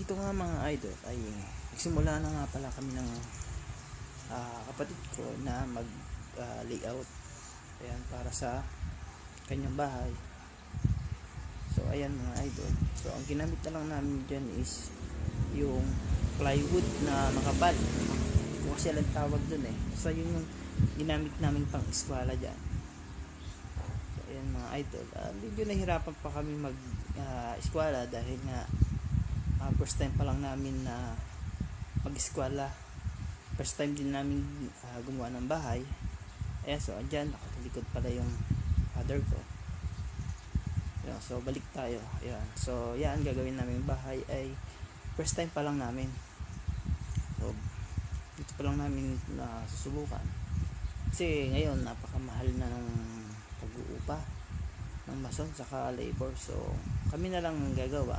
ito nga mga idol ay nagsimula na nga pala kami ng kapatid ko na mag layout ayan para sa kanyang bahay. So ayan mga idol, so ang ginamit na lang namin dyan is yung plywood na makapal, ito kasi lang tawag dun so yun yung ginamit namin pang eskwela dyan. So ayan mga idol, medyo nahirapan pa kami mag eskwela dahil nga first time pa lang namin na mag-eskwela, first time din namin gumawa ng bahay. Ayan, so andyan nakatalikod pala yung father ko. Ayan, so balik tayo. Ayan, so yan gagawin namin bahay ay first time pa lang namin, so dito pa lang namin na susubukan kasi ngayon napakamahal na ng pag-uupa ng mason saka labor, so kami na lang gagawa.